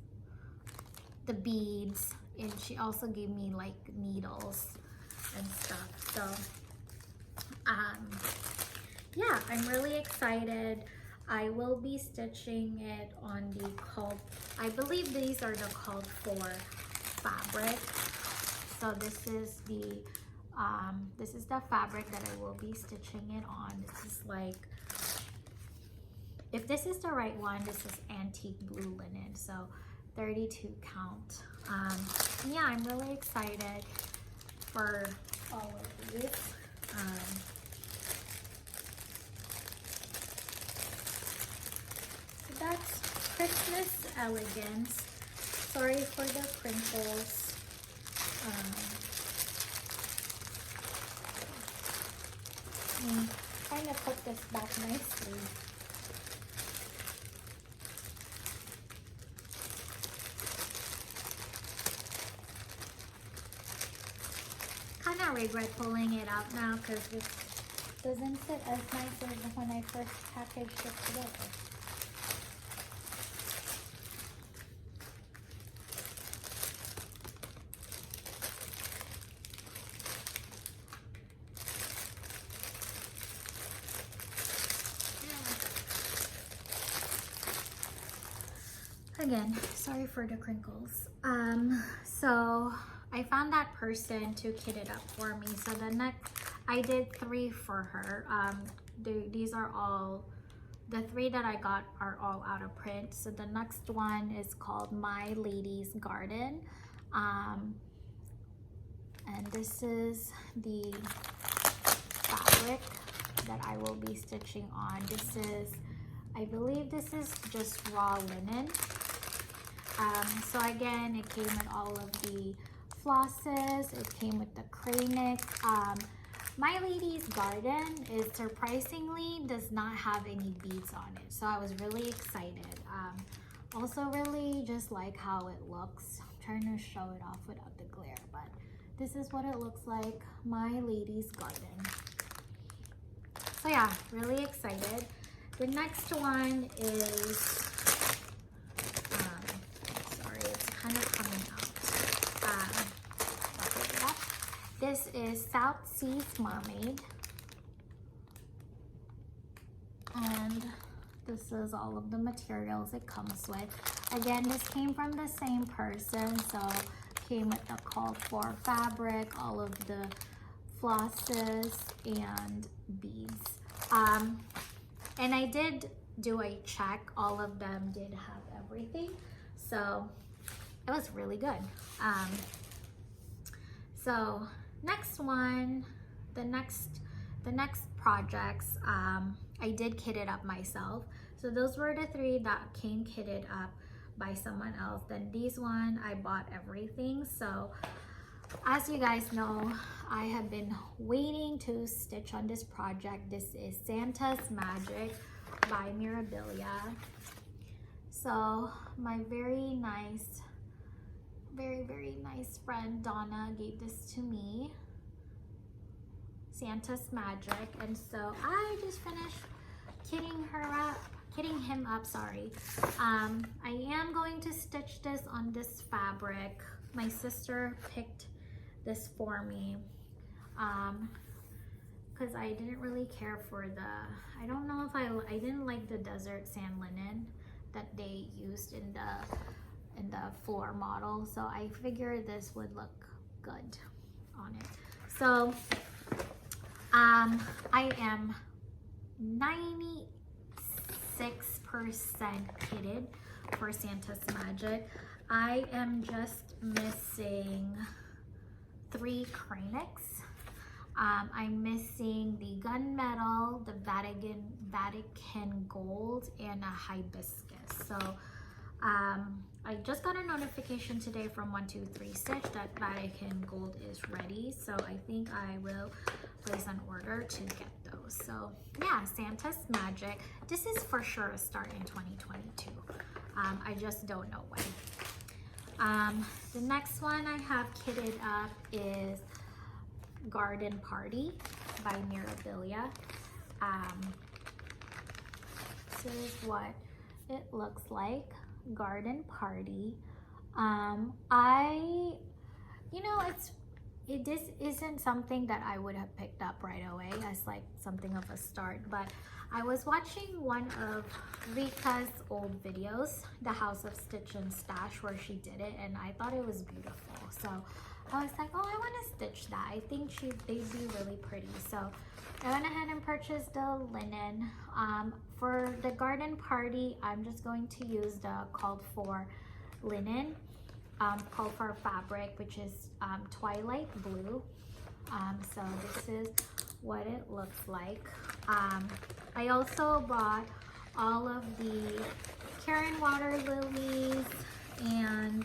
[SPEAKER 1] the beads, and she also gave me like needles and stuff. So yeah, I'm really excited. I will be stitching it on the I believe these are the called for fabric. So this is the fabric that I will be stitching it on. This is like, if this is the right one, this is antique blue linen, so 32 count. Yeah, I'm really excited for all of these. So that's Christmas Elegance. Sorry for the crinkles. Trying to put this back nicely. Kind of regret pulling it out now because it doesn't fit as nice as when I first packaged it together. Again, sorry for the crinkles. So I found that person to kit it up for me. So I did 3 for her. these are all, the 3 that I got are all out of print. So the next one is called My Lady's Garden. And this is the fabric that I will be stitching on. This is, I believe this is just raw linen. So again, it came with all of the flosses. It came with the cranic. My Lady's Garden is surprisingly does not have any beads on it, so I was really excited. Also really just like how it looks. I'm trying to show it off without the glare, but this is what it looks like, My Lady's Garden. So yeah, really excited. The next one is, sorry, it's kind of coming out. This is South Seas Mermaid. And this is all of the materials it comes with. Again, this came from the same person, so came with the called for fabric, all of the flosses and beads. And I did do a check. All of them did have everything, so it was really good. So next one, the next projects, I did kit it up myself. So those were the 3 that came kitted up by someone else. Then these one, I bought everything. So as you guys know, I have been waiting to stitch on this project. This is Santa's Magic by Mirabilia. So my very nice friend Donna gave this to me, Santa's Magic, and so I just finished kitting him up, sorry. I am going to stitch this on this fabric. My sister picked this for me because I didn't really care for the, I don't know if I didn't like the desert sand linen that they used in the floor model, so I figured this would look good on it. So I am 96% kitted for Santa's Magic. I am just missing 3 cranics. I'm missing the gunmetal, the Vatican gold, and a hibiscus. So I just got a notification today from 123 Stitch that Vatican gold is ready, so I think I will place an order to get those. So yeah, Santa's Magic. This is for sure a start in 2022. I just don't know when. The next one I have kitted up is Garden Party by Mirabilia. This is what it looks like. Garden Party. This isn't something that I would have picked up right away as like something of a start, but I was watching one of Rika's old videos, the House of Stitch and Stash, where she did it, and I thought it was beautiful. So I was like, oh, I want to stitch that. I think they'd be really pretty. So I went ahead and purchased the linen. For the Garden Party, I'm just going to use the called for linen, called for fabric, which is Twilight Blue. So this is what it looks like. I also bought all of the Karen Water Lilies and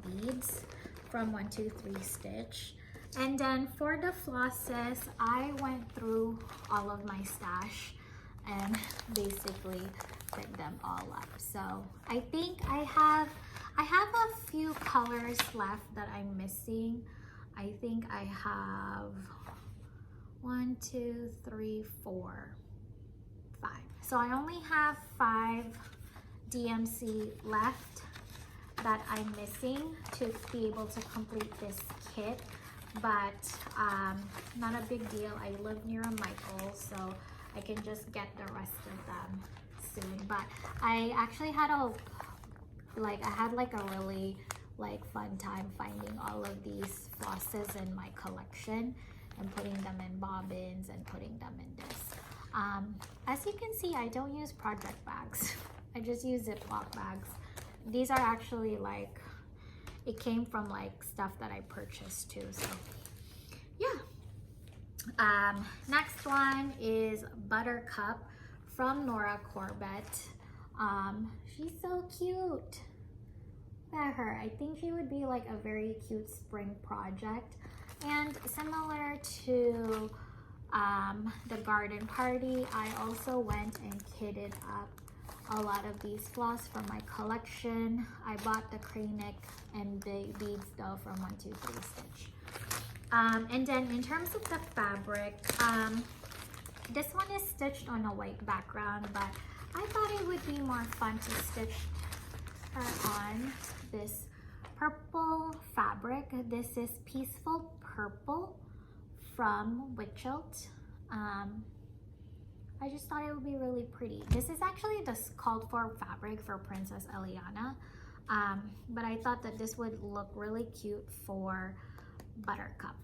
[SPEAKER 1] beads from 123 Stitch. And then for the flosses, I went through all of my stash and basically picked them all up. So I think I have a few colors left that I'm missing. I think I have 1, 2, 3, 4, 5. So I only have 5 DMC left that I'm missing to be able to complete this kit. But not a big deal. I live near a Michael, so I can just get the rest of them soon. But I actually had a really fun time finding all of these flosses in my collection. and putting them in bobbins and putting them in this. As you can see, I don't use project bags. I just use Ziploc bags. These are actually like, it came from like stuff that I purchased too, so yeah. Next one is Buttercup from Nora Corbett. She's so cute. Look at her. I think she would be like a very cute spring project. And similar to the garden party, I also went and kitted up a lot of these floss from my collection. I bought the cranic and the beads though from 123 Stitch. And then in terms of the fabric, this one is stitched on a white background, but I thought it would be more fun to stitch her on this purple fabric. This is Peaceful Purple from Witchilt. I just thought it would be really pretty. This is actually the called for fabric for Princess Eliana, but I thought that this would look really cute for Buttercup.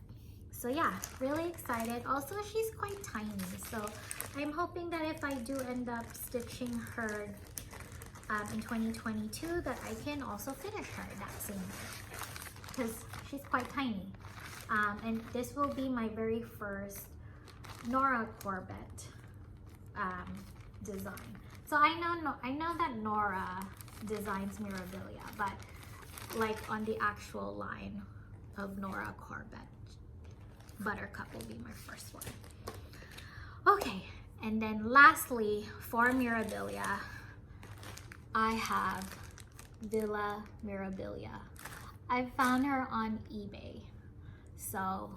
[SPEAKER 1] So yeah, really excited. Also, she's quite tiny, so I'm hoping that if I do end up stitching her in 2022, that I can also finish her that same way, because she's quite tiny. And this will be my very first Nora Corbett design. So I know that Nora designs Mirabilia, but like on the actual line of Nora Corbett, Buttercup will be my first one. Okay, and then lastly for Mirabilia, I have Villa Mirabilia. I found her on eBay, so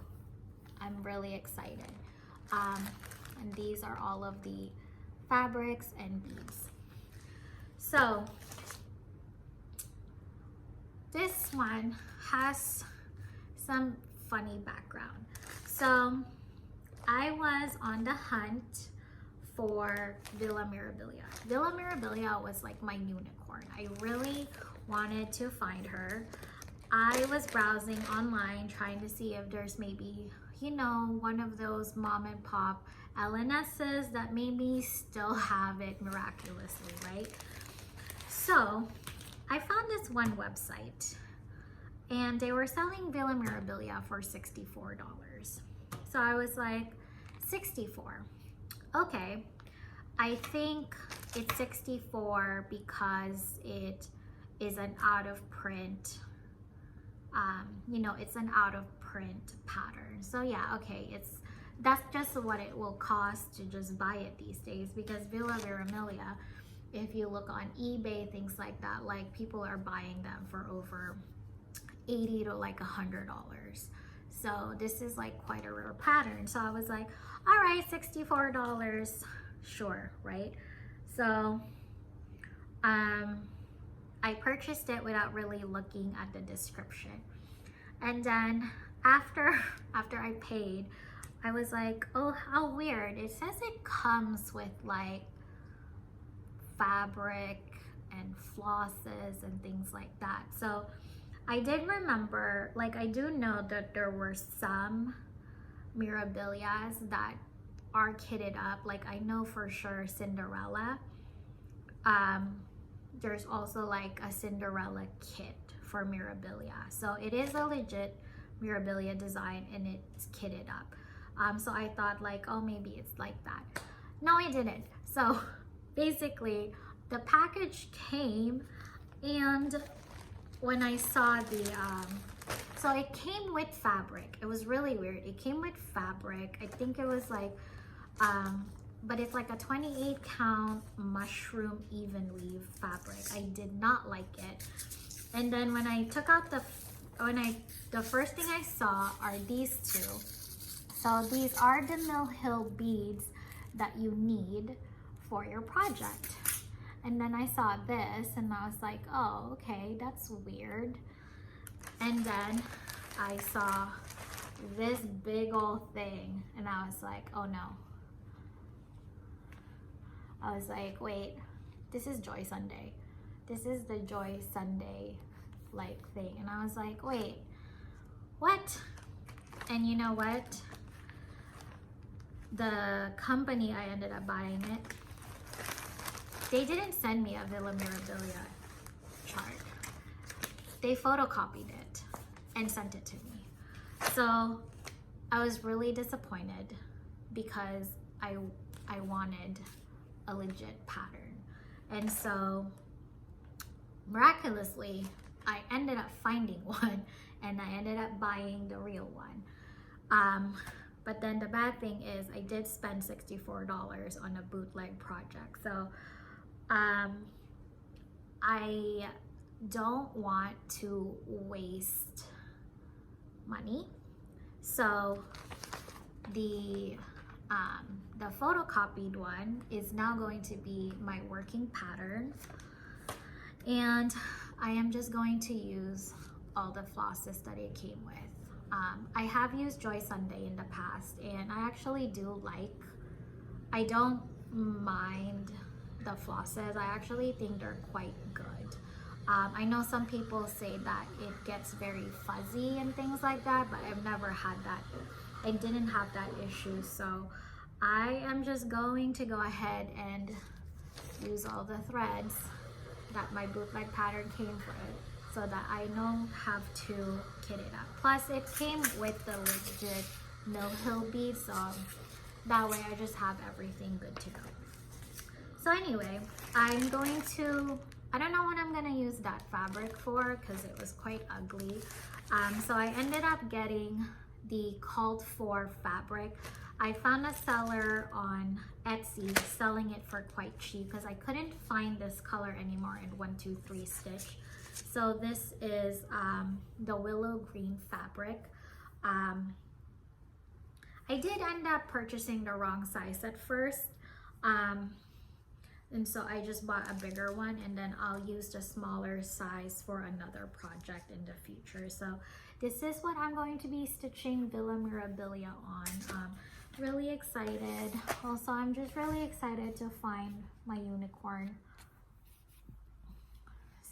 [SPEAKER 1] I'm really excited. And these are all of the fabrics and beads. So this one has some funny background. So I was on the hunt for Villa Mirabilia. Villa Mirabilia was like my unicorn. I really wanted to find her. I was browsing online trying to see if there's maybe, you know, one of those mom and pop LNSs that maybe still have it miraculously, right? So I found this one website and they were selling Villa Mirabilia for $64. So I was like, 64. Okay, I think it's 64 because it is an out of print, you know, it's an out of print pattern. So yeah, okay, that's just what it will cost to just buy it these days, because Villa Mirabilia, if you look on eBay, things like that, like people are buying them for over $80 to like $100. So this is like quite a rare pattern. So I was like, all right, $64, sure, right? So I purchased it without really looking at the description. And then after I paid, I was like, oh, how weird. It says it comes with like fabric and flosses and things like that. So I did remember, like I do know that there were some Mirabilias that are kitted up. Like I know for sure Cinderella. There's also like a Cinderella kit for Mirabilia. So it is a legit Mirabilia design and it's kitted up. So I thought like, oh, maybe it's like that. No, it didn't. So basically the package came, and when I saw the, so it came with fabric. It was really weird. It came with fabric. I think it was like, but it's like a 28 count mushroom even weave fabric. I did not like it. And then when I took out the first thing I saw are these two. So these are the Mill Hill beads that you need for your project. And then I saw this and I was like, oh, okay, that's weird. And then I saw this big old thing and I was like, oh no. I was like, wait, this is Joy Sunday. This is the Joy Sunday like thing. And I was like, wait, what? And you know what? the company I ended up buying it, they didn't send me a Villa Mirabilia chart. They photocopied it and sent it to me. So I was really disappointed because I wanted a legit pattern. And so miraculously, I ended up finding one and I ended up buying the real one. But then the bad thing is I did spend $64 on a bootleg project. So I don't want to waste money. So the photocopied one is now going to be my working pattern. And I am just going to use all the flosses that it came with. I have used Joy Sunday in the past, and I actually do I don't mind the flosses. I actually think they're quite good. I know some people say that it gets very fuzzy and things like that, but I've never had that. I didn't have that issue, so I am just going to go ahead and use all the threads that my bootleg pattern came with, so that I don't have to kit it up. Plus it came with the legit no-hill beads, so that way I just have everything good to go. So anyway, I'm going to, I don't know what I'm gonna use that fabric for because it was quite ugly. So I ended up getting the called for fabric. I found a seller on Etsy selling it for quite cheap because I couldn't find this color anymore in 123 stitch. So this is the willow green fabric. I did end up purchasing the wrong size at first. And so I just bought a bigger one, and then I'll use the smaller size for another project in the future. So this is what I'm going to be stitching Villa Mirabilia on. Really excited. Also, I'm just really excited to find my unicorn.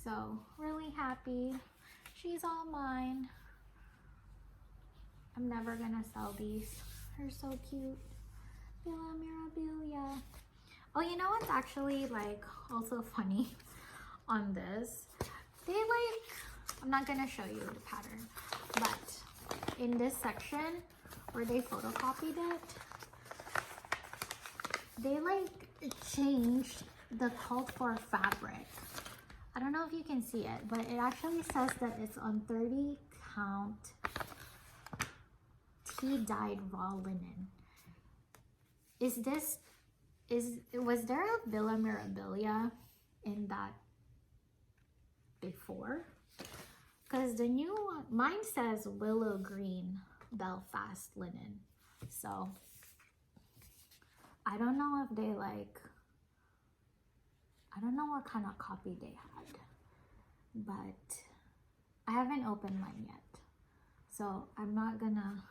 [SPEAKER 1] So really happy. She's all mine. I'm never gonna sell these. They're so cute. Villa Mirabilia. Oh, you know what's actually like also funny on this? They I'm not gonna show you the pattern, but in this section where they photocopied it, they changed the called for fabric. I don't know if you can see it, but it actually says that it's on 30 count tea-dyed raw linen. Was there a Villa Mirabilia in that before? Because the new one, mine says willow green Belfast linen. So I don't know if they I don't know what kind of copy they had, but I haven't opened mine yet. So I'm not gonna,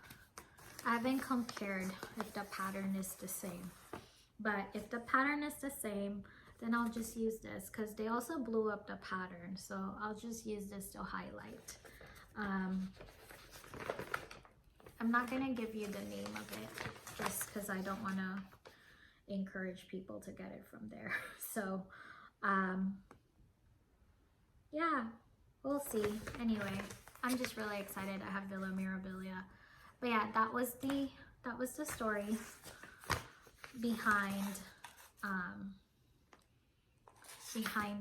[SPEAKER 1] I haven't compared if the pattern is the same. But if the pattern is the same, then I'll just use this because they also blew up the pattern. So I'll just use this to highlight. I'm not gonna give you the name of it just because I don't wanna encourage people to get it from there. So yeah, we'll see. Anyway, I'm just really excited I have Villa Mirabilia. But yeah, that was the story behind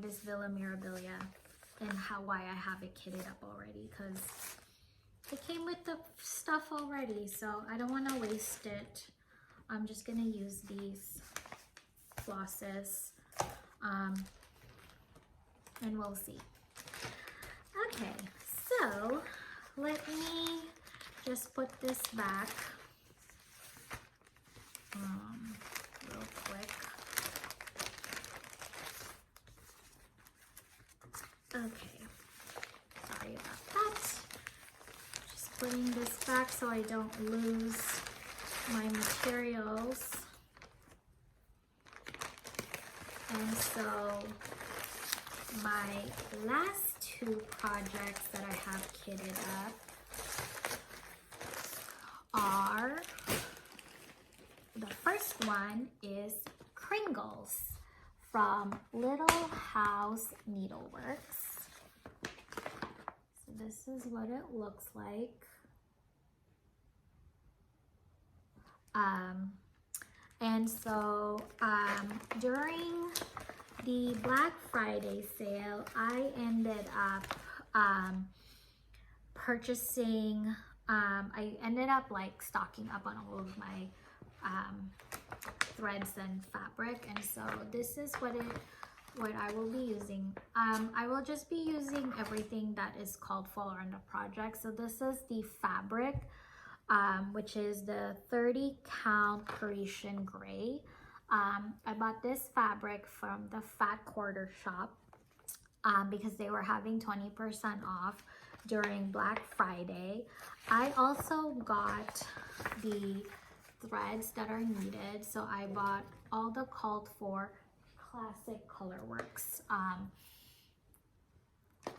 [SPEAKER 1] this Villa Mirabilia and why I have it kitted up already, because it came with the stuff already, so I don't want to waste it. I'm just gonna use these flosses and we'll see. Okay, so let me just put this back real quick. Okay, sorry about that. Just putting this back so I don't lose my materials. And so my last two projects that I have kitted up are the first one is Kringles from Little House Needleworks. So this is what it looks like. And so during the Black Friday sale, I ended up purchasing, I ended up like stocking up on all of my threads and fabric, and so this is what I will be using. I will just be using everything that is called Fall Under Project. So this is the fabric, which is the 30 count Parisian gray. I bought this fabric from the Fat Quarter shop because they were having 20% off during Black Friday. I also got the threads that are needed, so I bought all the called for classic Colorworks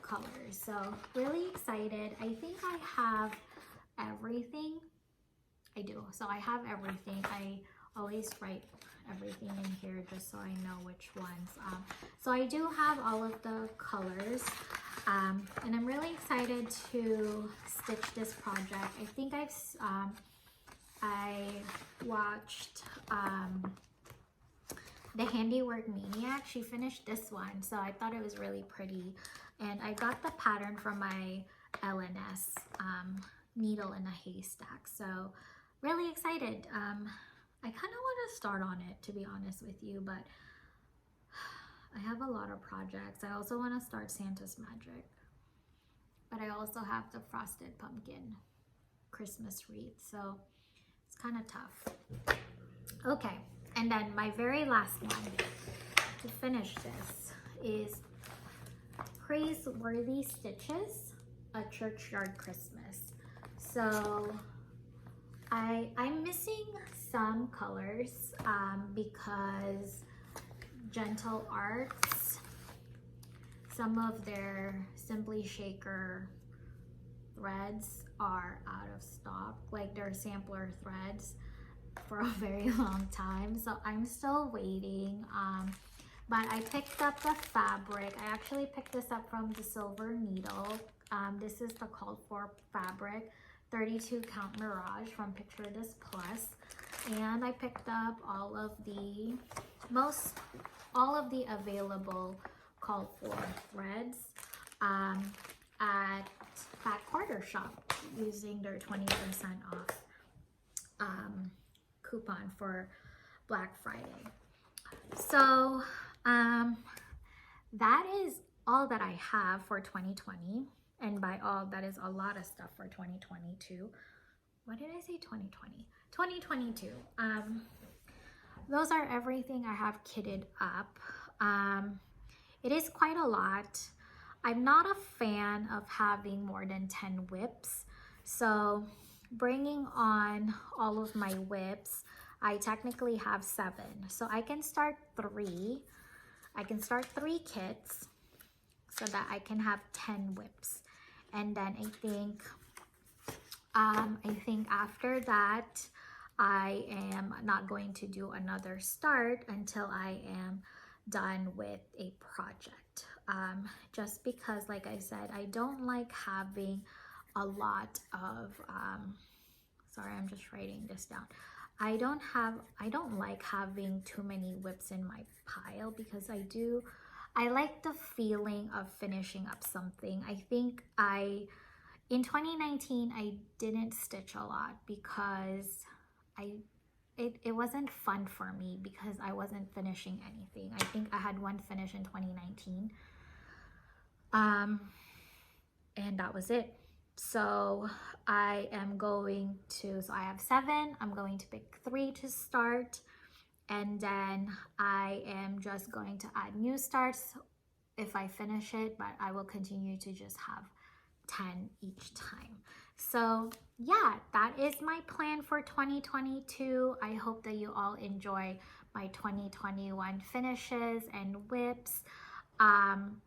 [SPEAKER 1] colors. So really excited. I think I have everything. I do. So I have everything. I always write everything in here just so I know which ones. So I do have all of the colors, and I'm really excited to stitch this project. I think I watched the Handiwork Maniac. She finished this one, so I thought it was really pretty, and I got the pattern from my LNS Needle in a Haystack. So really excited. I kind of want to start on it, to be honest with you, but I have a lot of projects. I also want to start Santa's Magic, but I also have the Frosted Pumpkin Christmas wreath, so it's kind of tough. Okay, and then my very last one to finish this is Praiseworthy Stitches, A Churchyard Christmas. So I'm missing some colors because Gentle Arts, some of their Simply Shaker threads are out of stock, like their sampler threads, for a very long time. So I'm still waiting. But I picked up the fabric. I actually picked this up from the Silver Needle. This is the called for fabric, 32 count Mirage from Picture This Plus. And I picked up all of the available called for threads at Fat Quarter shop using their 20% off coupon for Black Friday. So that is all that I have for 2020, and by all, that is a lot of stuff for 2022. What did I say? 2020, 2022. Those are everything I have kitted up. It is quite a lot. I'm not a fan of having more than 10 whips, so bringing on all of my whips, I technically have 7, so I can start 3. I can start 3 kits so that I can have 10 whips, and then I think after that I am not going to do another start until I am done with a project, just because, like I said, I don't like having a lot of sorry, I'm just writing this down. I don't like having too many whips in my pile, because I like the feeling of finishing up something. I think in 2019 I didn't stitch a lot because it wasn't fun for me, because I wasn't finishing anything. I think I had one finish in 2019, and that was it. So I have 7. I'm going to pick 3 to start, and then I am just going to add new starts if I finish it, but I will continue to just have 10 each time. So yeah, that is my plan for 2022. I hope that you all enjoy my 2021 finishes and whips. I'm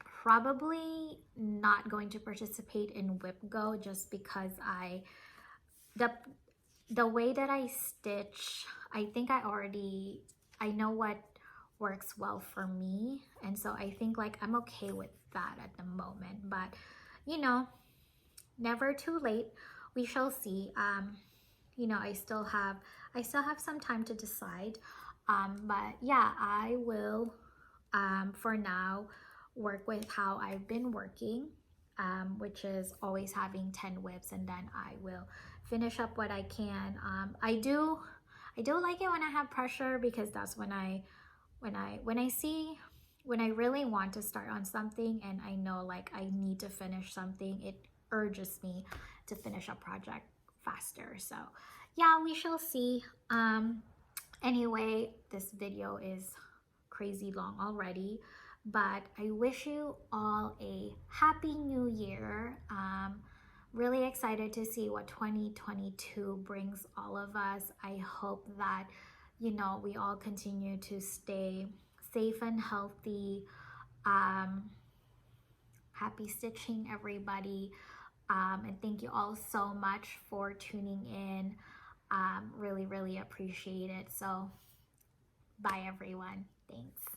[SPEAKER 1] probably not going to participate in Whip Go just because the way that I stitch, I think I know what works well for me. And so I think like I'm okay with that at the moment, but you know, never too late. We shall see. You know, I still have some time to decide. But yeah, I will for now work with how I've been working, which is always having 10 whips, and then I will finish up what I can. I do like it when I have pressure, because that's when when I really want to start on something and I know like I need to finish something, it urges me to finish a project faster. So yeah, we shall see. Anyway, this video is crazy long already, but I wish you all a happy new year. Really excited to see what 2022 brings all of us. I hope that, you know, we all continue to stay safe and healthy. Happy stitching, everybody. And thank you all so much for tuning in. Really, really appreciate it. So bye, everyone. Thanks.